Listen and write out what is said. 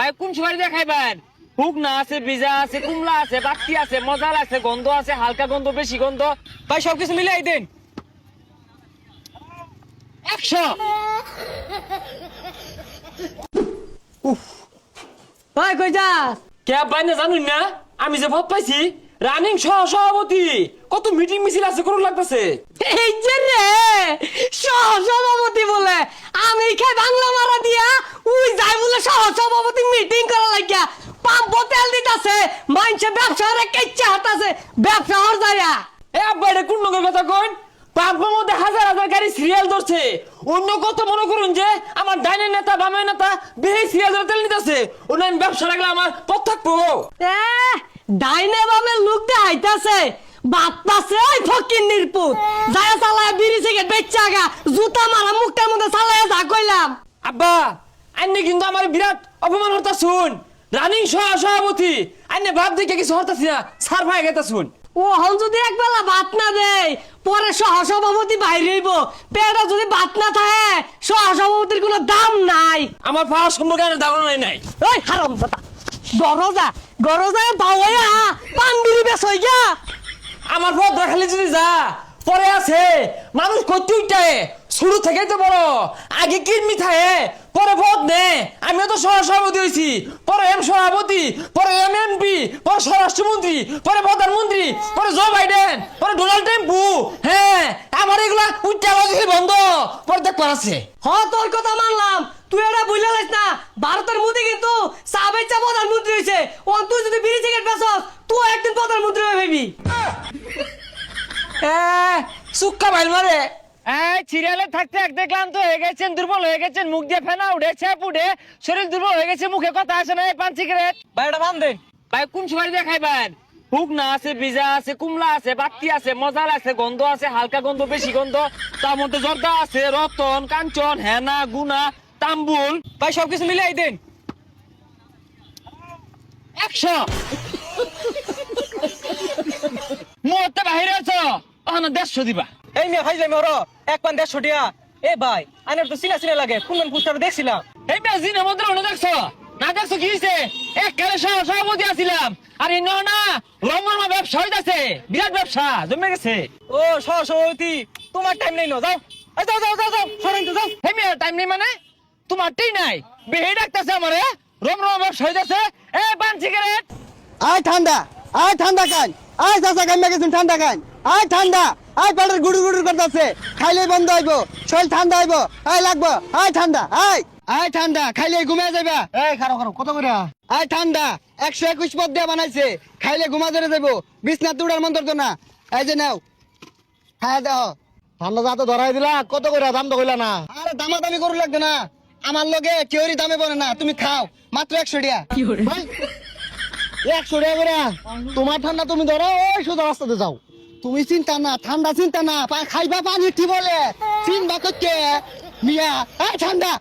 ভাই কোন সুপারি দিয়ে খাইবেন? শুকনা আছে, ভিজা আছে, কুমলা আছে, বাকি আছে, মজাল আছে, গন্ধ আছে, হালকা গন্ধ, বেশি গন্ধ। ভাই সবকিছু মিলাই দেন। 100। ভাই কই যাস? কে ভাই না জানুন না, আমি যে ভোট পাইছি রানিং সভাপতি, কত মিটিং মিছিল আছে কোন লাগতেছে। এই যে রে সহসভাপতি বলে আমি খাই বাংলা মারা দিয়া উই যাই বলে সহসভাপতি মিটিং করা লাগিয়া পাম্প তেল দিতাছে মাইনছে ব্যবসা রে কেচ্চা হাতাছে ব্যবসা হর যায়া। এ আব্বা এটা কোন নগর কথা কইন? পাম্পের মধ্যে হাজার হাজার গাড়ি সিরিয়াল ধরছে। অন্য কত মনে করুন যে আমার ডাইনের নেতা বামের নেতা বেশি সিরিয়াল ধরে তেল নিতেছে, অন্য আমি ব্যবসা রাখলে আমার পথ থাকবো। এ ডাইনে বামে লোক দেখাইতাছে বাপ পাছে ওই ফকির নির্পুত যায় চালায় বিড়ি সিগারেট বেচ্চা গা জুতা মারা মুখটার মধ্যে চালায় যা কইলাম। আব্বা আন্নে কিন্তু আমার বিরাট অপমান হতা শুন। রানিং সভাপতি আন্নে ভাব দেখে কিছু হতাছি না, সার ভাই গেতা শুন। ও হন যদি একবেলা ভাত না দেয় পরে সহসভাপতি বাইরে হইব, পেটে যদি ভাত না থাকে সহসভাপতির কোনো দাম নাই। আমার পাওয়ার সম্পর্কে ধারণা নাই। ওই হারাম দাদা গরজা গরজা বাওয়া পান বিড়ি বেশ হই গা। আমার পথ দেখালে যদি যা পরে আছে মানুষ করতে উঠে শুরু থেকে তো বড়, আগে কিডনি থাকে পরে ভোট নে। আমিও তো সভাপতি হয়েছি, পরে এম সভাপতি, পরে এম এমপি, পরে স্বরাষ্ট্রমন্ত্রী, পরে প্রধানমন্ত্রী, পরে জো বাইডেন, পরে ডোনাল্ড ট্রাম্পু। হ্যাঁ আমার এগুলা উচ্চা বন্ধ পরে দেখ আছে। হ তোর কথা মানলাম, তুই এটা বুঝলে লাইস না ভারতের মোদি কিন্তু সাবেচা প্রধানমন্ত্রী হয়েছে। ও তুই যদি বিড়ি সিগারেট বেচস তুই একদিন প্রধানমন্ত্রী হয়ে ভাবি। সুক্কা ভাইল মারে। সিরিয়ালে থাকতে এক দেখলাম তো হয়ে গেছেন দুর্বল হয়ে গেছেন, মুখ দিয়ে ফেনা উঠে ছেপ উঠে শরীর দুর্বল হয়ে গেছে, মুখে কথা আসে না। পান সিগারেট ভাই এটা বান দেন। ভাই কোন সুপারি দিয়ে খাইবেন? শুকনা আছে, ভিজা আছে, কুমলা আছে, বাকি আছে, মজাল আছে, গন্ধ আছে, হালকা গন্ধ, বেশি গন্ধ, তার মধ্যে জর্দা আছে, রতন, কাঞ্চন, হেনা, গুনা, তাম্বুল। ভাই সবকিছু মিলাই দেন। 100। মুহূর্তে বাহিরে আছো, ওখানে 150 দিবা। এই মিয়া ভাই যাই মরো এক পান 150 টিয়া। এ ভাই আনের তো চিনা চিনা লাগে, কোন পোস্টারে দেখছিলাম। এই মেজিনের মধ্যে অন্য দেখছো না? দেখছো কি হয়েছে? এক কালে সভাপতি আছিলাম আর এই না লম্বা ব্যবসা হইতাছে, বিরাট ব্যবসা জমে গেছে। ও সহসভাপতি তোমার টাইম নেই, যাও এই যাও যাও যাও যাও সরেন তো যাও। হে মেয়ের টাইম নেই মানে? তোমারটাই নাই, বেহে ডাকতেছে আমারে, রম ব্যবসা হইতাছে। এ পান সিগারেট আয় ঠান্ডা কান, আয় চাচা কান গেছেন ঠান্ডা কান, আয় ঠান্ডা, আয় পেটের গুড়ুর গুড়ুর করতেছে, খাইলে বন্ধ হইব, শরীর ঠান্ডা হইব, আয় লাগবো, আয় ঠান্ডা, আয় ঠান্ডা, খাইলে ঘুমিয়ে যাইবা। এই খারো খারো কত করে? আয় ঠান্ডা 121 পদ দিয়ে বানাইছে, খাইলে ঘুমা ধরে যাবো, বিছনা তুড়ার মন্তর তো না। এই যে নাও খায় দেহ। ঠান্ডা যা তো ধরাই দিলা, কত করে দাম তো কইলা না। আরে দামাদামি করু লাগবে না, আমার লগে কেউরি দামে বলে না, তুমি খাও মাত্র 100 টাকা। 100 টাকা করে তোমার ঠান্ডা তুমি ধরো, ওই সোজা রাস্তাতে যাও। তুমি চিন্তা না, ঠান্ডা চিন্তা না, খাইবা পানি ঠিক বলে চিনবা কচ্ছে মিয়া। আয় ঠান্ডা